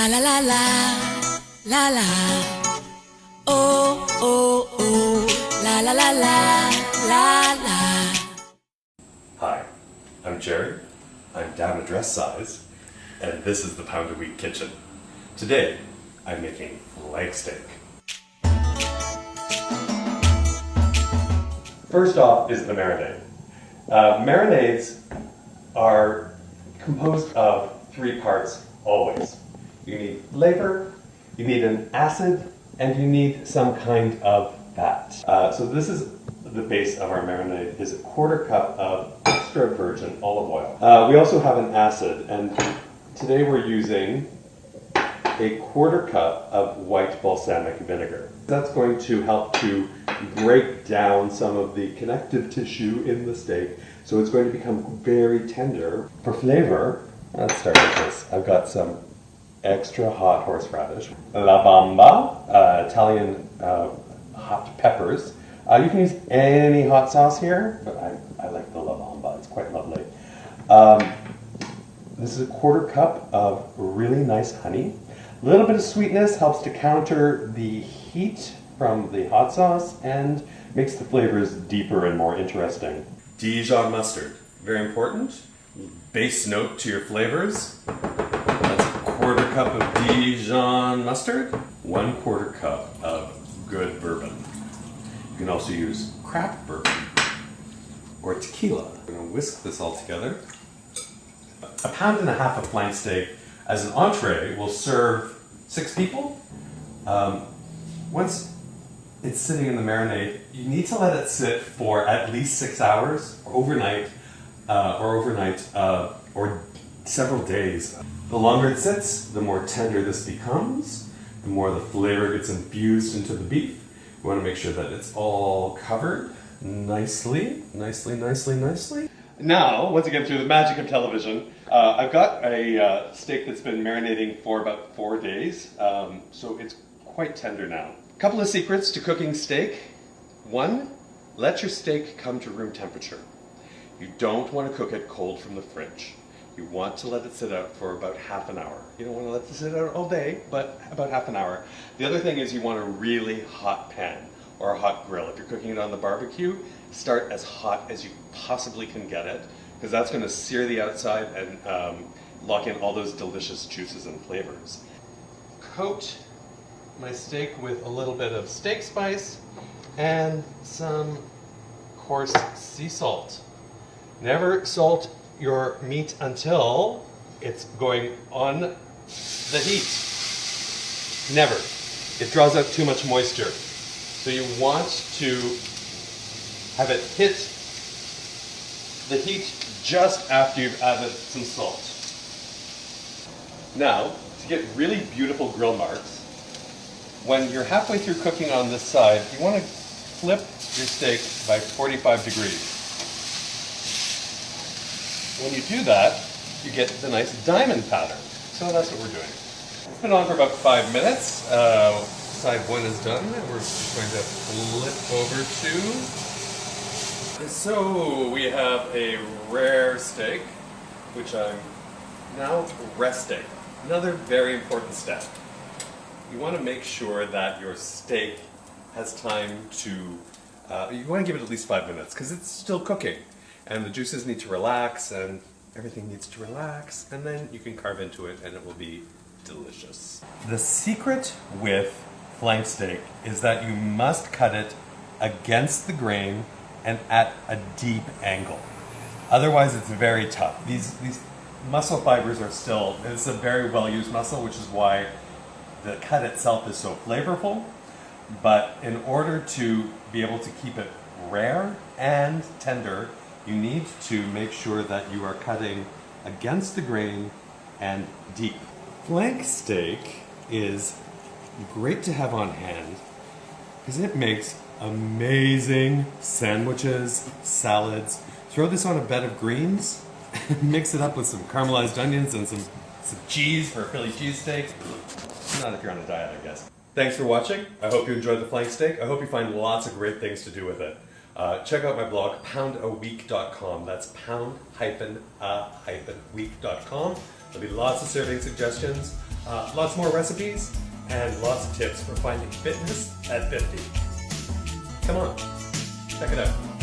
La la la la, la la. Oh, oh, oh, la la la la, la la. Hi, I'm Jerry. I'm down a dress size, and this is the Pound a Week Kitchen. Today, I'm making leg steak. First off is the marinade. Marinades are composed of three parts always. You need flavor, you need an acid, and you need some kind of fat. So this is the base of our marinade, is a 1/4 cup of extra virgin olive oil. We also have an acid, and today we're using a 1/4 cup of white balsamic vinegar. That's going to help to break down some of the connective tissue in the steak, so it's going to become very tender. For flavor, let's start with this. I've got some extra hot horseradish, La Bamba, Italian hot peppers. You can use any hot sauce here, but I like the La Bamba, it's quite lovely. This is a 1/4 cup of really nice honey. A little bit of sweetness helps to counter the heat from the hot sauce and makes the flavors deeper and more interesting. Dijon mustard, very important. Base note to your flavors. That's a 1/4 cup of Dijon mustard, 1/4 cup of good bourbon. You can also use craft bourbon or tequila. I'm going to whisk this all together. 1.5 pounds of flank steak as an entree will serve 6 people. Once it's sitting in the marinade, you need to let it sit for at least 6 hours or overnight, or several days. The longer it sits, the more tender this becomes, the more the flavor gets infused into the beef. You want to make sure that it's all covered nicely. Now, once again, through the magic of television, I've got a steak that's been marinating for about 4 days, so it's quite tender now. A couple of secrets to cooking steak. 1, let your steak come to room temperature. You don't want to cook it cold from the fridge. You want to let it sit out for about half an hour. You don't want to let it sit out all day, but about half an hour. The other thing is you want a really hot pan or a hot grill. If you're cooking it on the barbecue, start as hot as you possibly can get it, because that's going to sear the outside and lock in all those delicious juices and flavors. Coat my steak with a little bit of steak spice and some coarse sea salt. Never salt your meat until it's going on the heat. Never. It draws out too much moisture. So you want to have it hit the heat just after you've added some salt. Now, to get really beautiful grill marks, when you're halfway through cooking on this side, you want to flip your steak by 45 degrees. When you do that, you get the nice diamond pattern. So that's what we're doing. It's been on for about 5 minutes. Side 1 is done. We're just going to flip over to... So we have a rare steak, which I'm now resting. Another very important step. You want to make sure that your steak has time to, you want to give it at least 5 minutes because it's still cooking and the juices need to relax and everything needs to relax, and then you can carve into it and it will be delicious. The secret with flank steak is that you must cut it against the grain and at a deep angle. Otherwise it's very tough. These muscle fibers are still, it's a very well used muscle, which is why the cut itself is so flavorful, but in order to be able to keep it rare and tender, you need to make sure that you are cutting against the grain and deep. Flank steak is great to have on hand because it makes amazing sandwiches, salads. Throw this on a bed of greens, mix it up with some caramelized onions and some cheese for a Philly cheesesteak. Not if you're on a diet, I guess. Thanks for watching. I hope you enjoyed the flank steak. I hope you find lots of great things to do with it. Check out my blog, poundaweek.com. That's pound-a-week.com. There'll be lots of serving suggestions, lots more recipes, and lots of tips for finding fitness at 50. Come on, check it out.